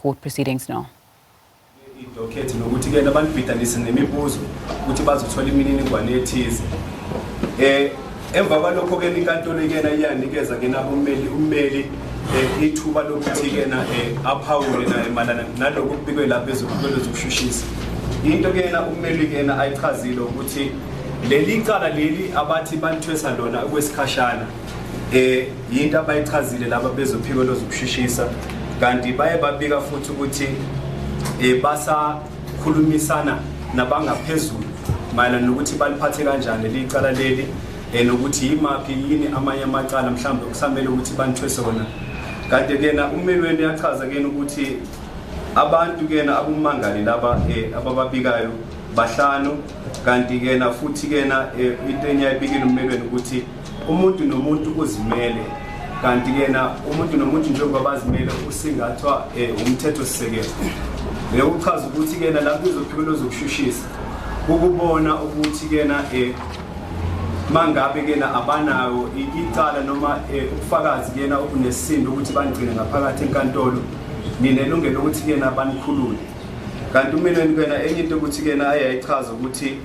court proceedings now. Advocate nokuthi ke nabantu bhidanise nemibuzo ukuthi bazothola imininingwane ethize. Emva kwalokho ke inkantolo ikena iyanikeza ke nabo ummeli ithuba lokuthi ke na aphawule naye malana nalokho kubikwe lapha ezokuphela zokushushisa. Into ke na ummeli ke na ayichazile ukuthi leli icala leli abathi banithwesa lona kwesikhashana into abayichazile laba bezophiko lozokushushisa kanti baye babika futhi ukuthi basakhulumisana nabangaphezulu mayelana nokuthi baliphathe kanjani licala leli nokuthi imaphi yini amanye amacala mhlawumbe kusamele ukuthi banithwese wona kanti kena ummelweni yachaza kena ukuthi abantu kena abumangali laba abababikayo bahlanu kanti kena futhi kena into enyayibikile ummelweni ukuthi umuntu nomuntu uzimele kanti kena umuntu nomuntu njengoba bazimele usingathwa umthetho sisekelo ukuchaza ukuthi kena lapho izophiko lozokushushisa ukubona ukuthi kena mangabe kena abanayo icala noma ubufakazi kena obunesisindo ukuthi banigcine ngaphakathi enkantolo ninelungelo ukuthi kena banikhulule kanti umelweni kena enye into ukuthi kena ayayichaza ukuthi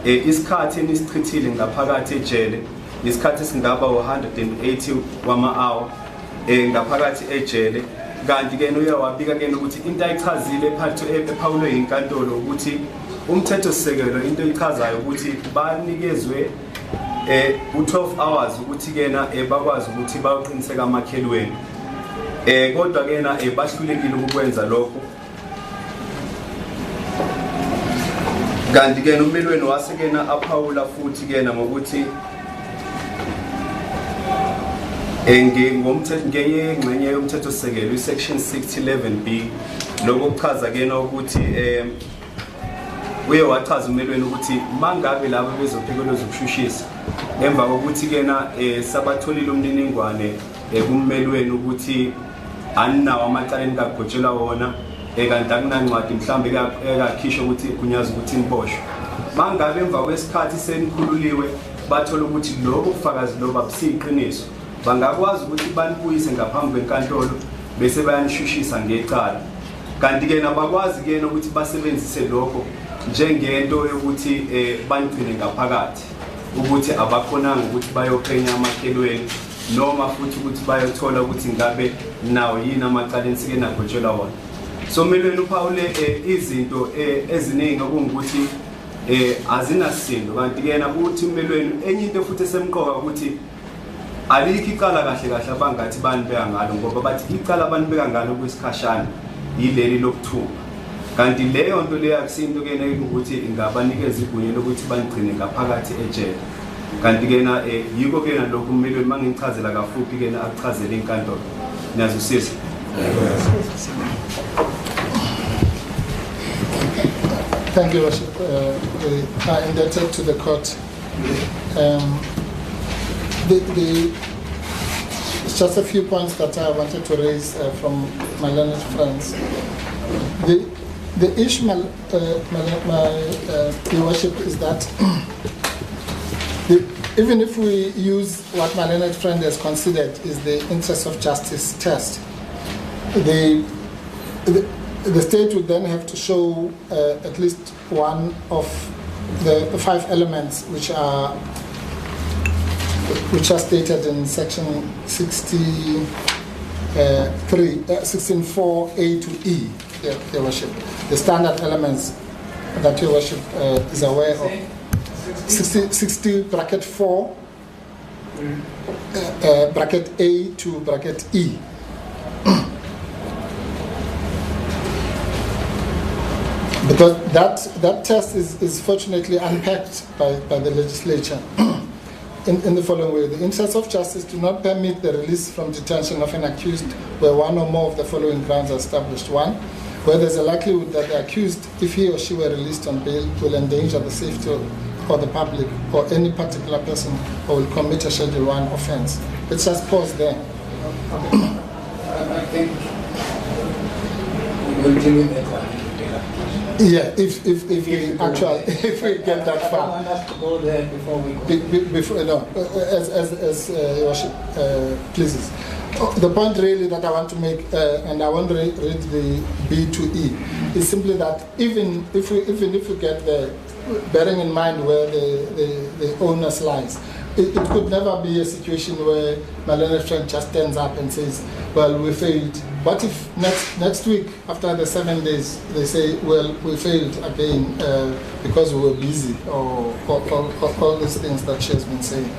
isikhathi enisichithile ngaphakathi ejele isikhathi singaba 180 wama-hour ngaphakathi ejele kanti ke uyawabika ke ukuthi into ayichazile ephawulwe inkantolo ukuthi umthetho sisekelo into ichazayo ukuthi banikezwe u12 hours ukuthi kena bakwazi ukuthi bayoqiniseka amakhelweni kodwa kena bahlulekile ukwenza lokho kanti ke ummelweni wasekena aphawula futhi kena ngokuthi ngomthetho ngengxenye yomthetho sisekelo isection 611B lokho kuchaza kena ukuthi uye wachaza ummelweni ukuthi mangabe labo bezophiko lozokushushisa emva kokuthi kena sabatholile umniningwane kummelweni ukuthi aninawo amacala enikagotshelwa wona kanti akunancwadi mhlambe ekakhishwa ukuthi kunyaza ukuthi niboshwe mangabe emva kwesikhathi senikhululiwe bathola ukuthi lokho kufakazi loba busiqiniso bangakwazi ukuthi banibuyise ngaphambi kwenkantolo bese bayanishushisa ngecala kanti ke nabakwazi ke ukuthi basebenzise lokho njengento yokuthi banigcine ngaphakathi ukuthi abakhonanga ukuthi bayophenya amakhelweni noma futhi ukuthi bayothola ukuthi ngabe nawo yini amacala ensike nagotshelwa wona so melweni uphawule izinto eziningi okungukuthi azinasindo kanti ke nakuthi umelweni enye into futhi esemqoka ukuthi alikho icala kahle kahle abangathi banibeka ngalo ngoba bathi icala banibeka ngalo kwesikhashana yileli lokuthuma kanti leyo nto leyo akusinto kena ukuthi ingabanikeza igunya lokuthi banigcine ngaphakathi ejele kanti kena yiko kena lokhu umelweni mangichazela kafuphi kena akuchazele inkantolo niyazwisisa. Thank you, Worship. I indebted to the court. It's just a few points that I wanted to raise from my learned friends. The issue, my worship, is that even if we use what my learned friend has considered is the interest of justice test, the state would then have to show at least one of the 5 elements which are stated in section 16.4a to e, Your Worship. The standard elements that Your Worship is aware of. 60 bracket 4 bracket A to bracket E. Because that test is fortunately unpacked by the legislature in the following way. The interests of justice do not permit the release from detention of an accused where one or more of the following grounds are established. 1, where there's a likelihood that the accused, if he or she were released on bail, will endanger the safety or the public or any particular person or will commit a Schedule 1 offense. Let's just pause there. I think we will deal with that one. Yeah, if we get that far. I don't want us to go there before we go. Before, no, as Your Worship pleases. the point really that I want to make, and I want to read the B to E, is simply that even if we get there, bearing in mind where the onus lies, it could never be a situation where my learned friend just stands up and says, well, we failed. What if next week, after the 7 days, they say, well, we failed again because we were busy, or all these things that she has been saying.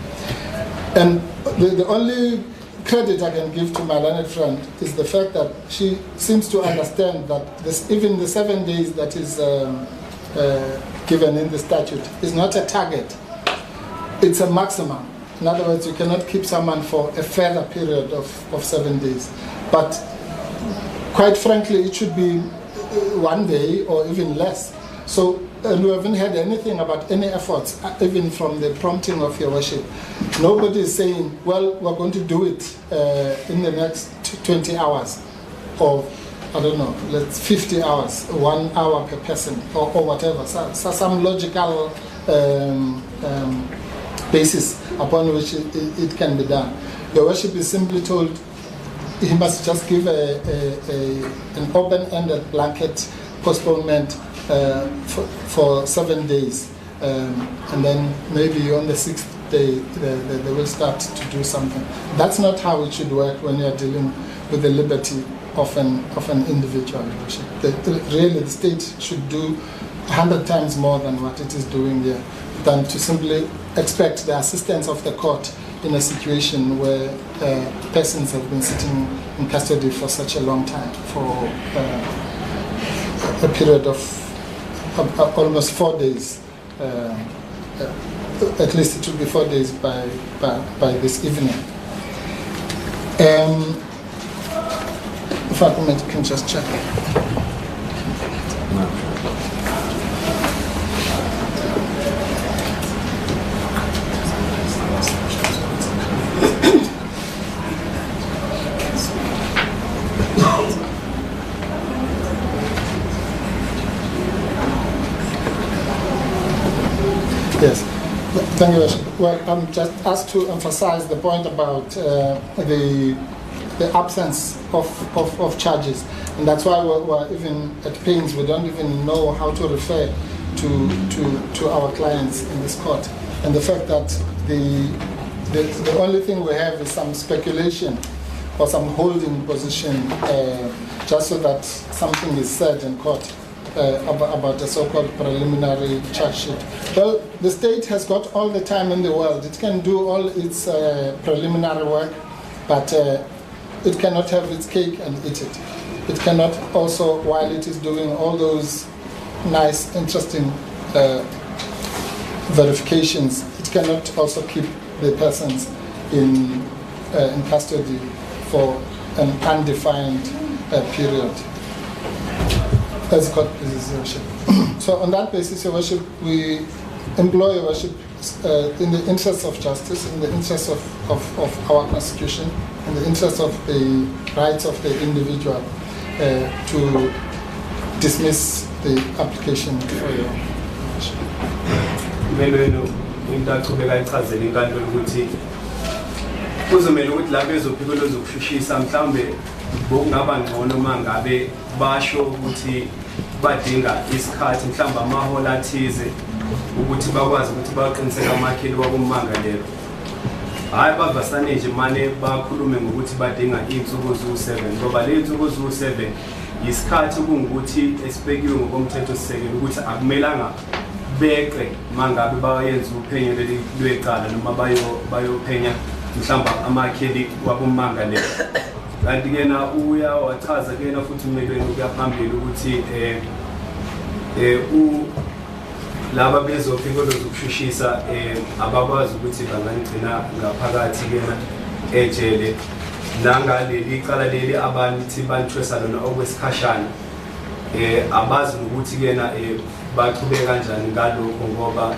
And the only credit I can give to my learned friend is the fact that she seems to understand that even the 7 days that is given in the statute is not a target. It's a maximum. In other words, you cannot keep someone for a further period of 7 days. But quite frankly, it should be 1 day or even less. So, and we haven't heard anything about any efforts, even from the prompting of Your Worship. Nobody is saying, well, we're going to do it in the next 20 hours, or I don't know, let's 50 hours, 1 hour per person, or whatever. So some logical basis upon which it can be done. Your Worship is simply told he must just give an open-ended blanket postponement for 7 days, and then maybe on the 6th day they will start to do something. That's not how it should work when you're dealing with the liberty of an individual. Really, the state should do 100 times more than what it is doing here, than to simply expect the assistance of the court in a situation where persons have been sitting in custody for such a long time, for a period of almost 4 days. At least it will be 4 days by this evening. If I can just check. Yes, thank you, Worship. Well, I'm just asked to emphasize the point about the absence of charges, and that's why we're even at pains. We don't even know how to refer to our clients in this court, and the fact that the only thing we have is some speculation or some holding position, just so that something is said in court. About the so-called preliminary charge sheet. Well, the state has got all the time in the world. It can do all its preliminary work, but it cannot have its cake and eat it. It cannot also, while it is doing all those nice, interesting verifications, it cannot also keep the persons in custody for an undefined period. As court pleases, Your Worship. So on that basis, Your Worship, we employ Your Worship in the interest of justice, in the interest of our Constitution, in the interest of the rights of the individual, to dismiss the application for Your Worship. Kuzomela ukuthi la bezophiko lozokushushisa mhlambe bokungaba ngcono mangabe basho ukuthi badinga isikhathi mhlambe amahola athize ukuthi bakwazi ukuthi baqiniseke amakheli wakummangalelo. Hayi bavasane nje manje bakhulume ngokuthi badinga izinsuku zo7 ngoba le zinsuku zo7 isikhathi kungukuthi esibekiwe ngokomthetho sisekelo ukuthi akumelanga beqe mangabe bayenza uphenyo leli lwecala noma bayophenya mhlamba amakheli wakummangalelo. Kanti ke na uya wachaza ke na futhi umelweni ukuyaphambili ukuthi laba bezophiko lozokushushisa abakwazi ukuthi bangangcina ngaphakathi ke na ejele nangaleli icala leli abantu banthwesa lona okwesikhashana abazi ukuthi ke na baqhubeka kanjani ngalokho ngoba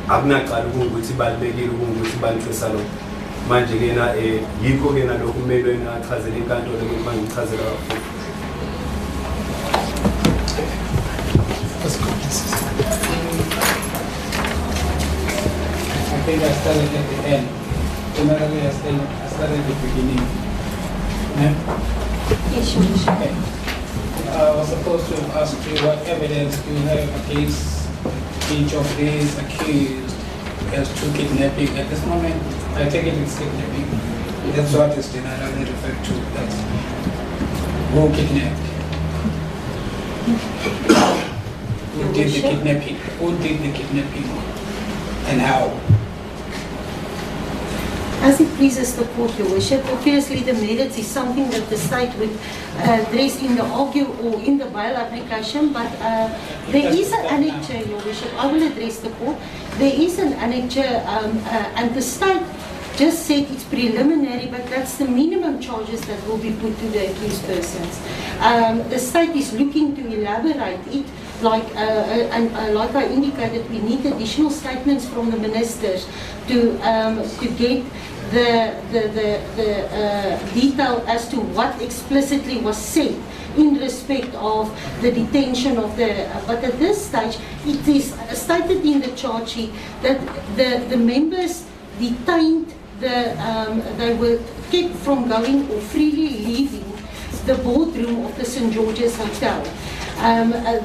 akunaqala ukuthi balibekile ukuthi banthwesa lona manje ke na yikho ke na lokhu umelweni achazela inkantolo ukuthi mangichazela kakhulu. I think I started at the end. Generally, I start at the beginning. Ma'am? Yes, Your Worship. Okay. I was supposed to ask you what evidence do you have against each of these accused as to kidnapping. At this moment, I take it it's kidnapping. That's what is denied and referred to as who kidnapped. Who did the kidnapping? Who did the kidnapping and how? As it pleases the court, Your Worship, obviously the merits is something that the state would address in the argue or in the bail application, but there is an annexure, Your Worship. I will address the court. There is an annexure, and the state just said it's preliminary, but that's the minimum charges that will be put to the accused persons. The state is looking to elaborate it, like like I indicated, we need additional statements from the ministers to get the detail as to what explicitly was said in respect of the detention of the, but at this stage it is stated in the charge sheet that the members detained, they were kept from going or freely leaving the boardroom of the St. George's Hotel.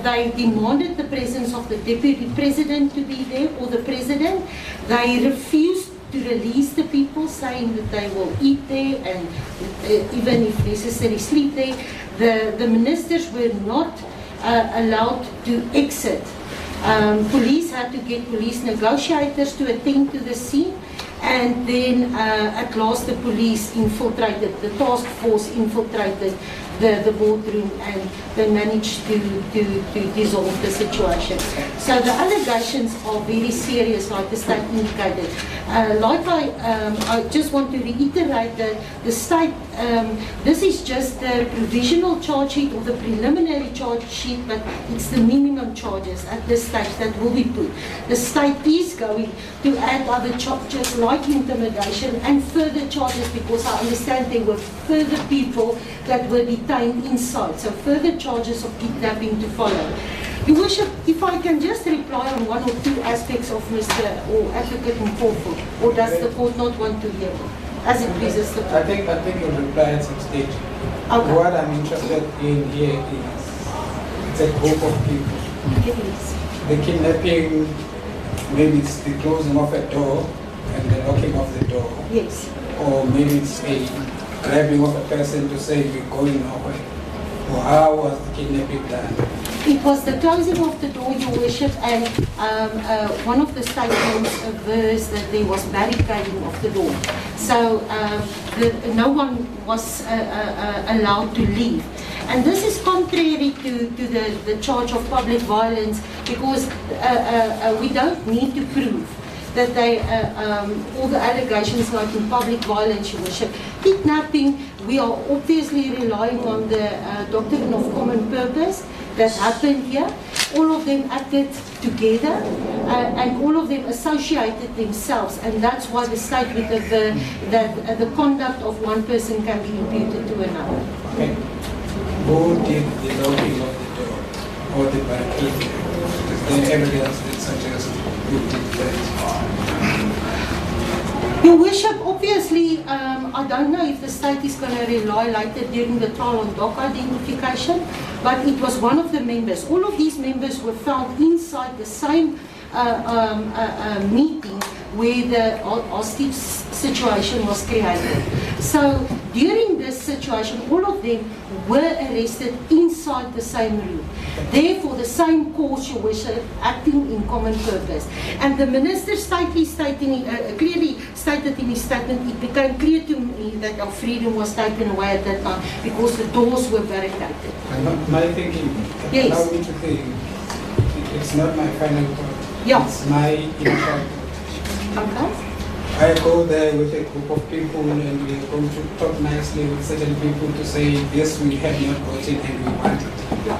They demanded the presence of the deputy president to be there, or the president. They refused to release the people, saying that they will eat there and even if necessary sleep there. The ministers were not allowed to exit. Police had to get police negotiators to attend to the scene, and then at last the police infiltrated, the task force infiltrated the boardroom, and they managed to dissolve the situation. So the allegations are very serious, like the state indicated. Like I just want to reiterate that the state, this is just the provisional charge sheet or the preliminary charge sheet, but it's the minimum charges at this stage that will be put. The state is going to add other charges like intimidation and further charges, because I understand there were further people that were detained inside, so further charges of kidnapping to follow. Your Worship, if I can just reply on one or two aspects of Mr. or Advocate Mpofu, or does the court not want to hear, as it pleases the court? I think you'll reply at some stage. Okay. What I'm interested in here is it's a group of people. Yes. The kidnapping, maybe it's the closing of a door and the locking of the door. Yes. Or maybe it's a grabbing of a person to say we're going nowhere. Or how was the kidnapping done? It was the closing of the door, Your Worship, and one of the statements averts that there was barricading of the door. So no one was allowed to leave. And this is contrary to the charge of public violence, because we don't need to prove that they, all the allegations like in public violence, Your Worship. Kidnapping, we are obviously relying on the doctrine of common purpose that happened here. All of them acted together and all of them associated themselves, and that's why the state with that the conduct of one person can be imputed to another. Okay. Who did the locking of the door or the barricade? Is there evidence that suggests who did that? Your Worship, obviously, I don't know if the state is going to rely later during the trial on doc identification, but it was one of the members. All of these members were found inside the same meeting where the hostage situation was created. So during this situation, all of them were arrested inside the same room. Therefore, the same cause, Your Worship, acting in common purpose. And the minister clearly stated in his statement, it became clear to me that our freedom was taken away at that time because the doors were barricaded. My thinking, yes. Allow me to think, it's not my final thought. Yeah. It's my initial thought. Okay. I go there with a group of people and we are going to talk nicely with certain people to say this we have not gotten and we want it. Yeah.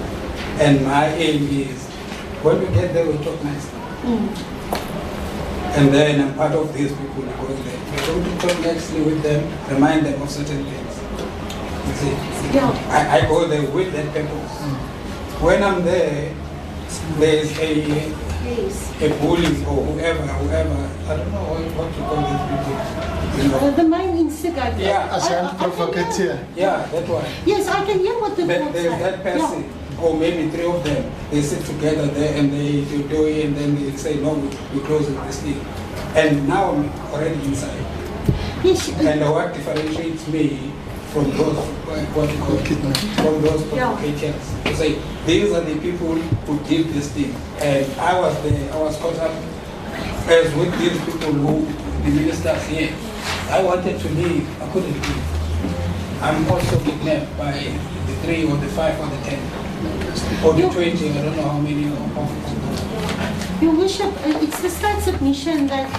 And my aim is, when we get there, we talk nicely. And then I'm part of these people who go there. We're going to talk nicely with them, remind them of certain things. You see? Yeah. I go there with that purpose. When I'm there, there's a Yes. a bully or whoever, I don't know what to call these people. You know. The main instigator. Yeah. Agent provocateur. Yeah, that one. Yes, I can hear what the court There's said. that person, or maybe 3 of them, they sit together there and they do it, and then they say, no, we close this thing. And now I'm already inside. Yes. And what differentiates me from those, what you call from those provocateurs, to say, these are the people who did this thing. And I was there, I was caught up as with these people who, the ministers here. I wanted to leave, I couldn't leave. I'm also kidnapped by the 3 or the 5 or the 10 or the 20, I don't know how many of. Your Worship, it's the state submission that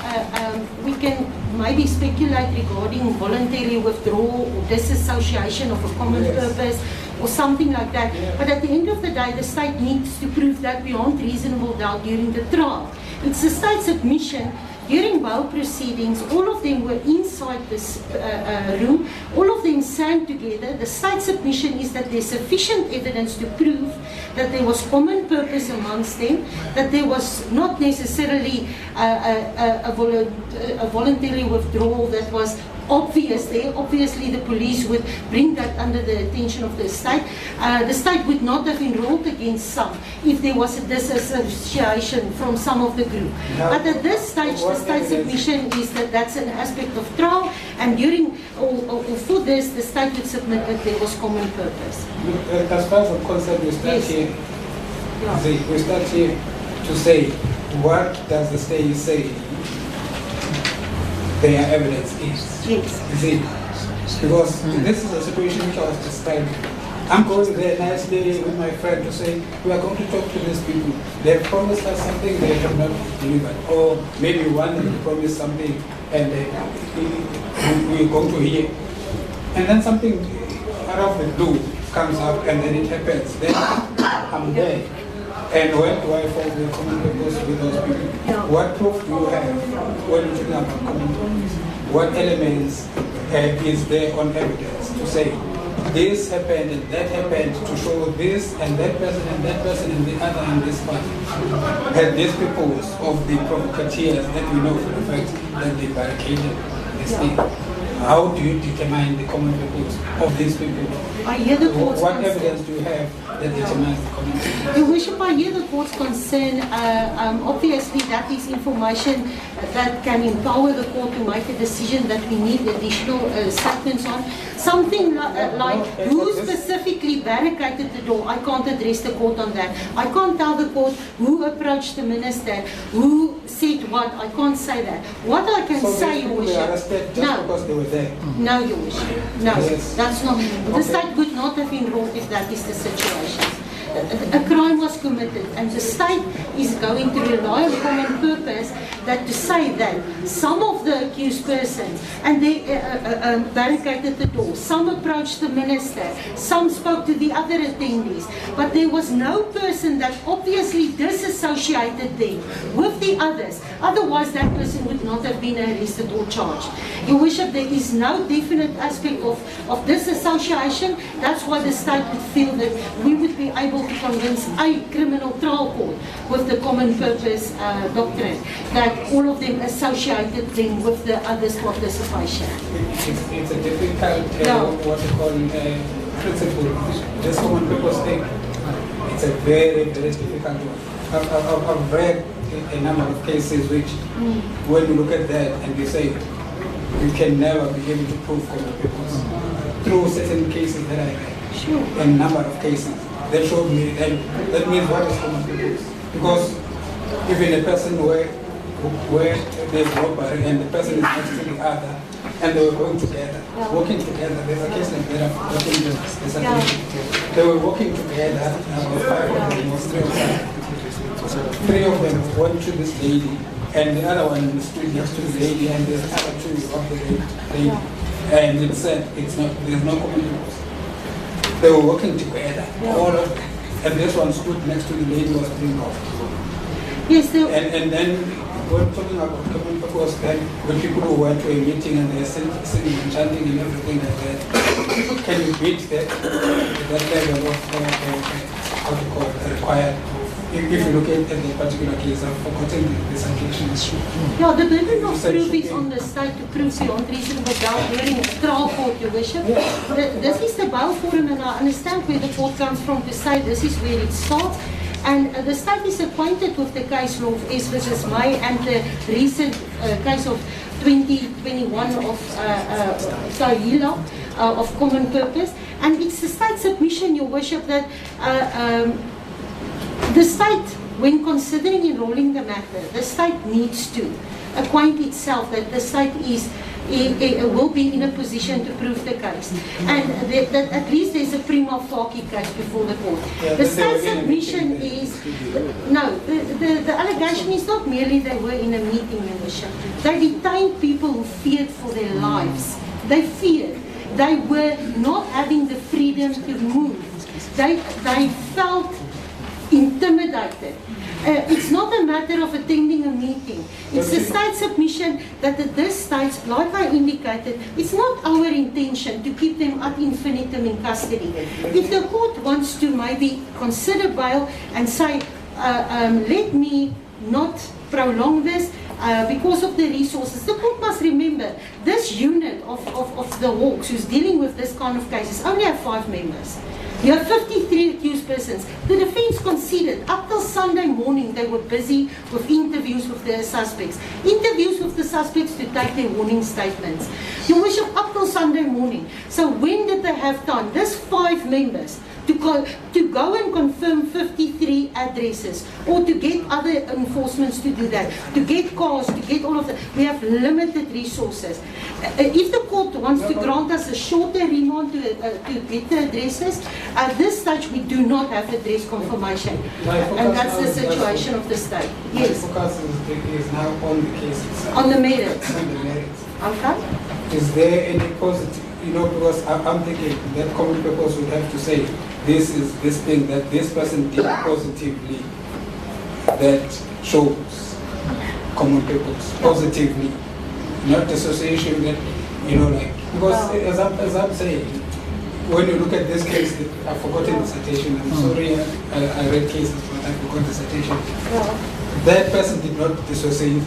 we can maybe speculate regarding voluntary withdrawal or disassociation of a common purpose or something like that. But at the end of the day, the state needs to prove that beyond reasonable doubt during the trial. It's the state submission. During bail proceedings, all of them were inside this room, all of them sang together. The state submission is that there's sufficient evidence to prove that there was common purpose amongst them, that there was not necessarily a voluntary withdrawal that was obvious there. Obviously, the police would bring that under the attention of the state. The state would not have enrolled against some if there was a disassociation from some of the group. But at this stage, the state submission is that that's an aspect of trial, and during or for this, the state would submit that there was common purpose. As far as I'm concerned, we start here. We start here to say, what does the state say their evidence is? Yes. You see? Because this is a situation which I was describing. I'm going there nicely with my friend to say, we are going to talk to these people. They have promised us something they have not delivered. Or maybe one of them promised something and we're going to hear. And then something out of the blue comes up and then it happens. Then I'm there. And where do I fall the common purpose with those people? What proof do you have when you're talking about common purpose? What elements is there on evidence to say this happened and that happened, to show this and that person and that person and the other and this one? And these people of the provocateurs that we know for the fact that they barricaded this thing. How do you determine the common purpose of these people? I hear the court's What concern. evidence do you have that determines the common purpose? Your Worship, I hear the court's concern. Obviously, that is information that can empower the court to make a decision that we need additional statements on. Something like who specifically barricaded the door, I can't address the court on that. I can't tell the court who approached the minister, who said what. I can't say that. What I can say, Your They Worship, arrested just because they were there. no, Your Worship, no, Yes. that's not. The Okay. state could not have enrolled if that is the situation. A crime was committed, and the state is going to rely on common purpose that to say that some of the accused persons, and they barricaded the door, some approached the minister, some spoke to the other attendees, but there was no person that obviously disassociated them with the others. Otherwise, that person would not have been arrested or charged. Your Worship, there is no definite aspect of disassociation. That's why the state would feel that we would be able to convince a criminal trial court with the common purpose doctrine that all of them associated them with the others' participation. It's a difficult, what you call, principle. This common purpose thing. It's a very, very difficult one. I've read a number of cases which, when you look at that and you say, you can never be able to prove common purpose. Through certain cases that I read, Sure. a number of cases, that showed me that means what is common purpose. Because even a person where there's robbery and the person is next to the other and they were going together, walking together, there's a case like that, they were walking together, about 5 of them, was 3 of them. 3 of them went to this lady and the other one stood next to the lady and the other 2 of the lady. And it said there's no common purpose. They were working together, all of them. And this one stood next to the lady who was doing off. Yes, And then we're talking about common purpose, then when people who went to a meeting and they're singing and chanting and everything like that, can you beat that level of what you call required proof? if you look at the particular case, I've forgotten the citation is true. Yeah, the burden of proof is on the state to prove beyond reasonable doubt during a trial court, Your Worship. This is the bail forum, and I understand where the court comes from to say this is where it starts. And the state is acquainted with the case law of S versus May and the recent case of 2021 of Tahila of common purpose. And it's the state's submission, Your Worship, that the state, when considering enrolling the matter, the state needs to acquaint itself that the state will be in a position to prove the case. And that at least there's a prima facie case before the court. Yeah, the state's submission is, no, the allegation is not merely they were in a meeting, Your Worship. They detained people who feared for their lives. They feared. They were not having the freedom to move. They felt intimidated. It's not a matter of attending a meeting. It's the state submission that at this stage, like I indicated, it's not our intention to keep them ad infinitum in custody. If the court wants to maybe consider bail and say, let me not prolong this because of the resources, the court must remember this unit of the Hawks who's dealing with this kind of cases only have 5 members. You have 53 accused persons. The defense conceded up till Sunday morning they were busy with interviews with the suspects. Interviews with the suspects to take their warning statements. Your Worship, up till Sunday morning. So when did they have time? This 5 members to go and confirm 53 addresses or to get other enforcements to do that, to get cars, to get all of that. We have limited resources. If the court wants to grant us a shorter remand to get the addresses, at this stage we do not have address confirmation. And that's the situation of the state. Yes. My focus is now on the case itself. On the merits. On the merits. Okay. Is there any positive, because I'm thinking that common purpose would have to say, this is this thing that this person did positively that shows common purpose positively, not association that, because as I'm saying, when you look at this case, I've forgotten the citation, I'm sorry, I read cases but I forgot the citation. That person did not dissociate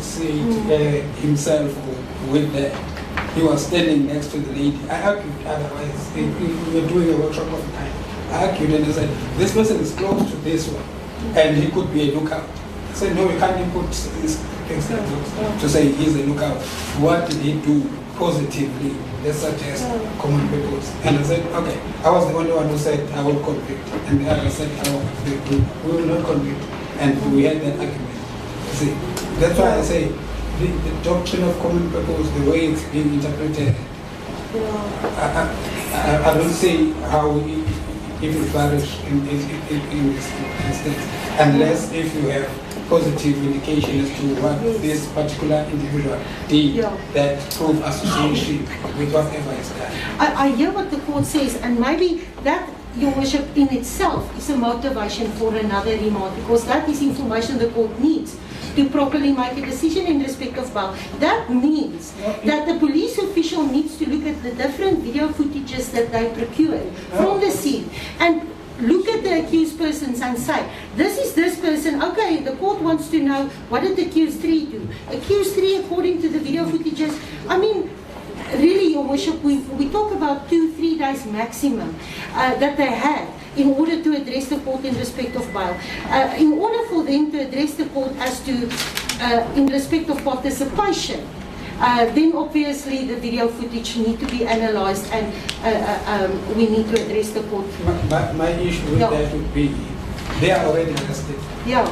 himself with that. He was standing next to the lady. I argued otherwise. We were doing a workshop of the time. I argued and I said, this person is close to this one and he could be a lookout. I said, no, we can't put these things like that to say he's a lookout. What did he do positively that suggests common purpose? And I said, okay, I was the only one who said I will convict. And the other said, we will not convict. And we had that argument. See, that's why I say, the doctrine of common purpose, the way it's being interpreted, I don't see how it will flourish in this instance, unless if you have positive indication as to what this particular individual did that prove association with whatever is done. I hear what the court says, and maybe that, Your Worship, in itself is a motivation for another remand, because that is information the court needs to properly make a decision in respect of bail. That means that the police official needs to look at the different video footages that they procured from the scene and look at the accused persons and say, this is this person. Okay, the court wants to know, what did accused 3 do? Accused 3, according to the video footages, I mean, really, Your Worship, we talk about 2-3 days maximum that they had in order to address the court in respect of bail. In order for them to address the court as to, in respect of participation, then obviously the video footage need to be analysed and we need to address the court. My issue with that would be, they are already arrested. Yeah.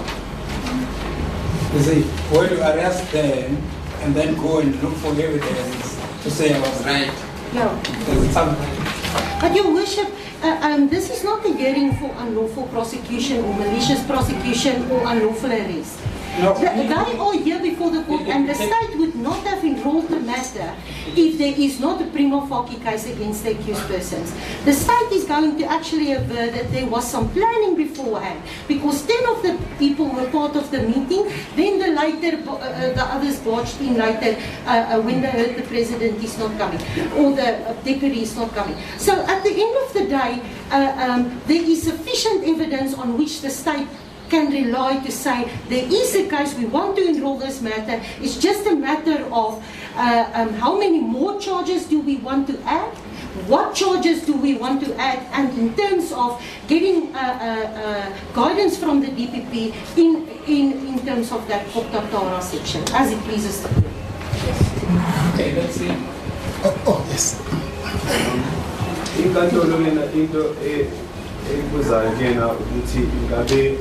You see, when you arrest them and then go and look for evidence to say I was right, there's something. But Your Worship, this is not a hearing for unlawful prosecution or malicious prosecution or unlawful arrest. No. They are here before the court, and the state would not have enrolled the matter if there is not a prima facie case against the accused persons. The state is going to actually aver that there was some planning beforehand, because 10 of the people were part of the meeting, then the others barged in later when they heard the president is not coming, or the deputy is not coming. So at the end of the day, there is sufficient evidence on which the state can rely to say there is a case, we want to enroll this matter. It's just a matter of how many more charges do we want to add, what charges do we want to add, and in terms of getting guidance from the DPP in terms of that Koptatara section, as it pleases the court. Okay, let's see. Oh, yes. Inkantolo lena into ebuzayo kena ukuthi ngabe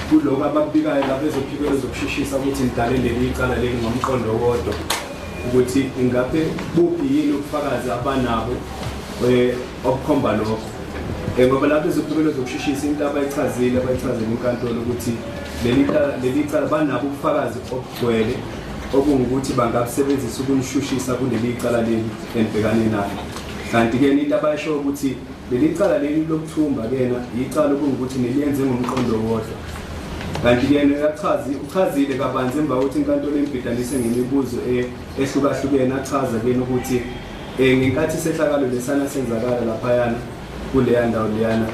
kuloko abakubikayo lapho ezophikela zokushishisa ukuthi ngidalele leli icala leli ngomqondo wodwa ukuthi ingabe buphi yini ubufakazi abanabo okukhomba lokho ngoba lapho ezophikela zokushishisa into abayichazile inkantolo ukuthi leli icala banabo ubufakazi obugcwele okungukuthi bangabusebenzisa ukunishushisa kuleli icala leli elibhekane nalo. Kanti-ke into abayisho ukuthi leli cala leli lokuthumba kena icala okungukuthi niliyenze ngomqondo wodwa. Kanti-ke uchazile kabanzi emva kokuthi inkantolo imbhidanise ngemibuzo ehlukahlukene achaza kena ukuthi ngenkathi isehlakalo lesana senzakala laphayana kuleya ndawo leyana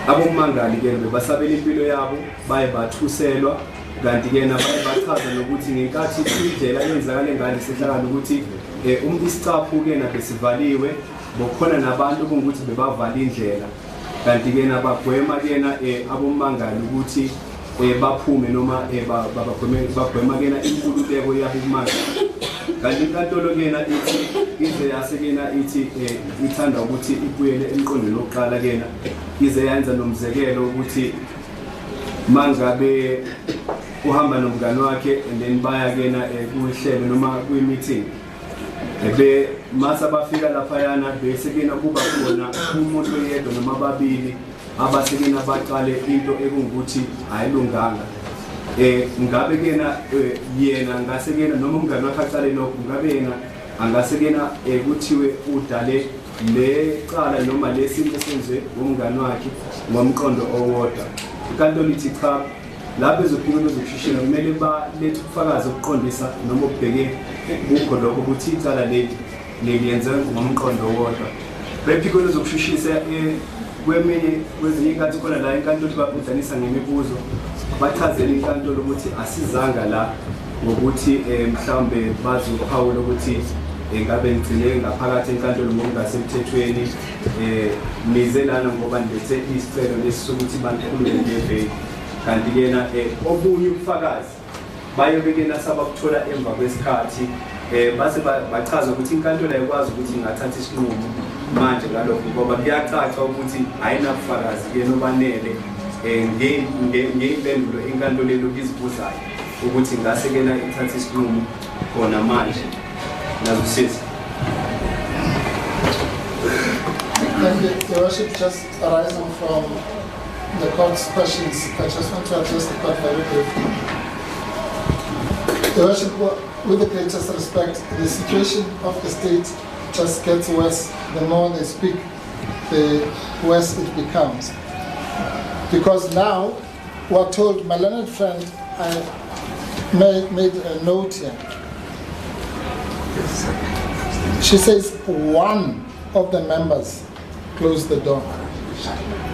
abomangali-ke bebasabela impilo yabo baye bathuselwa. Kanti-ke nabaye bachaza nokuthi ngenkathi indlela eyenzakale ngale isehlakalo ukuthi isicaphu-ke besivaliwe bokhona nabantu kungukuthi bebavala indlela. Kanti-ke nabagwema-kena abomangali ukuthi baphume noma bagwema-kena inkululeko yabo umangali. Kanti inkantolo-kena ize yase-kena ithi ithanda ukuthi ibuyele emqondweni wokuqala-kena ize yenza nomzekelo ukuthi mangabe uhamba nomngane wakhe and then baya-kena kuhlelo noma kwi-meeting masa bafika laphayana bese-kena kuba khona umuntu oyedwa noma ababili abase-kena baqale into ekungukuthi ayilunganga. Ngabe-kena yena ngase-kena noma umngane wakhe aqale lokho ngabe yena angase-kena kuthiwe udale le cala noma le sinto esenziwe umngane wakhe ngomqondo owodwa. Inkantolo ithi cha, lapho ezophikela zokushishina kumele balethe ubufakazi obuqondisa noma obheke kukho lokho ukuthi icala leli lenze ngomqondo wodwa. Bephikelo zokushishisa kwezinye inkathi khona la inkantolo babhudanisa ngemibuzo bachazela inkantolo ukuthi asizanga la ngokuthi mhlawumbe bazophawula ukuthi ngabe ngigcine ngaphakathi enkantolo ngokungasemthethweni nize lana ngoba nilethe isicelo lesi sokuthi bangikhulume ngeveli. Kanti-kena obunye ubufakazi bayobekena sabakuthola emva kwesikhathi base bachaza ukuthi inkantolo ayikwazi ukuthi ingathatha isinqumo manje ngalokho ngoba kuyacaca ukuthi ayinabufakazi-ke nobanele ngey'mpendulo inkantolo elokhu izibuzayo ukuthi ngase-kena ithathe isinqumo khona manje. Nazusisi. And Your Worship, just arising from the court's questions, I just want to address the court very briefly. Your Worship, with the greatest respect, the situation of the state just gets worse. The more they speak, the worse it becomes. Because now, we're told, my learned friend, I made a note here. She says one of the members closed the door.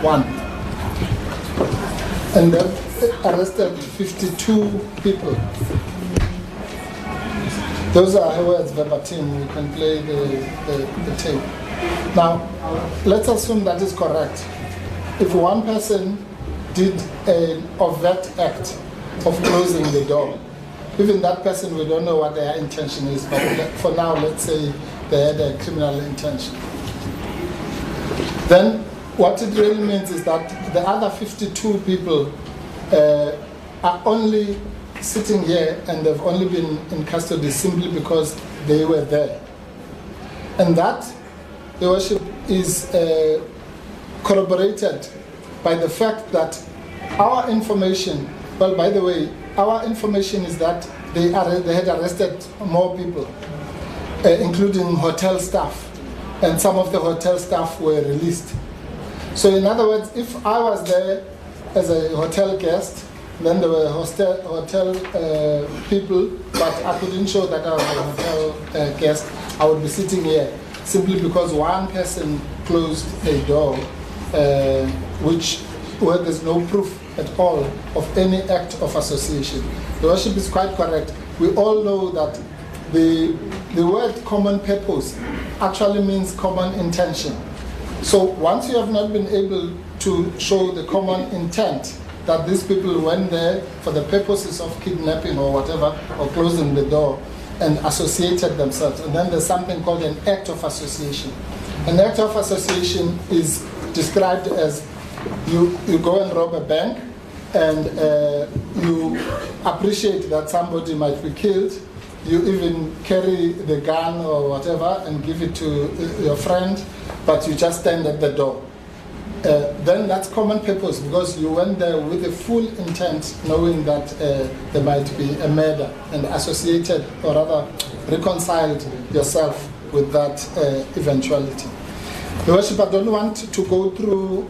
One. And they've arrested 52 people. Those are her words verbatim. You can play the tape. Now, let's assume that is correct. If one person did an overt act of closing the door, even that person, we don't know what their intention is, but for now, let's say they had a criminal intention. Then what it really means is that the other 52 people are only sitting here and they've only been in custody simply because they were there. And that, Your Worship, is corroborated by the fact that our information, well, by the way, our information is that they had arrested more people, including hotel staff, and some of the hotel staff were released. So in other words, if I was there as a hotel guest, then there were hotel people, but I couldn't show that I was a hotel guest, I would be sitting here simply because one person closed a door, which where there's no proof at all of any act of association. Your Worship is quite correct. We all know that the word common purpose actually means common intention. So once you have not been able to show the common intent that these people went there for the purposes of kidnapping or whatever, or closing the door, and associated themselves, and then there's something called an act of association. An act of association is described as you go and rob a bank, and you appreciate that somebody might be killed. You even carry the gun or whatever and give it to your friend, but you just stand at the door. Then that's common purpose, because you went there with the full intent, knowing that there might be a murder, and associated, or rather reconciled yourself with that eventuality. Your Worship, I don't want to go through,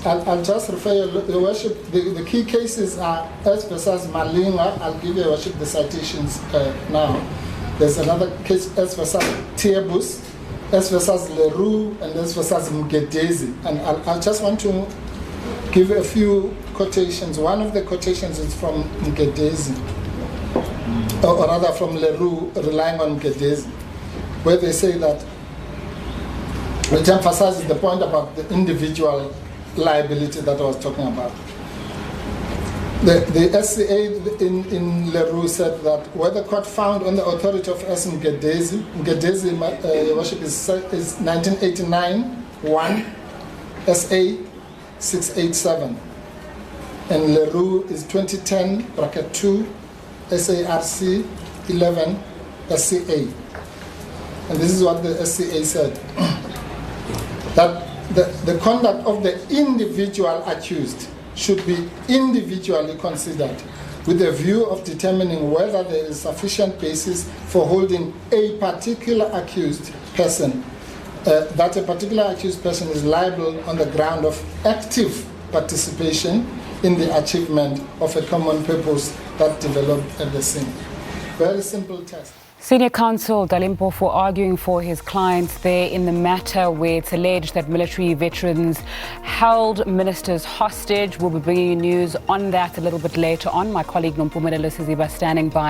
I'll just refer Your Worship, the key cases are S versus Malinga. I'll give Your Worship the citations now. There's another case, S versus Tiebus, S versus Leroux, and S versus Mgedezi. And I just want to give a few quotations. One of the quotations is from Mgedezi, or rather from Leroux, relying on Mgedezi, where they say that, which emphasizes the point about the individual liability that I was talking about. The SCA in Leroux said that where the court found on the authority of S. Mgedezi, Your Worship, is 1989, 1, SA 687. And Leroux is 2010, bracket 2, SARC 11, SCA. And this is what the SCA said. That the conduct of the individual accused should be individually considered with a view of determining whether there is sufficient basis for holding a particular accused person, that a particular accused person is liable on the ground of active participation in the achievement of a common purpose that developed at the scene. Very simple test. Senior counsel Dali Mpofu arguing for his clients there in the matter where it's alleged that military veterans held ministers hostage. We'll be bringing you news on that a little bit later on. My colleague Nompumelelo Siziba standing by.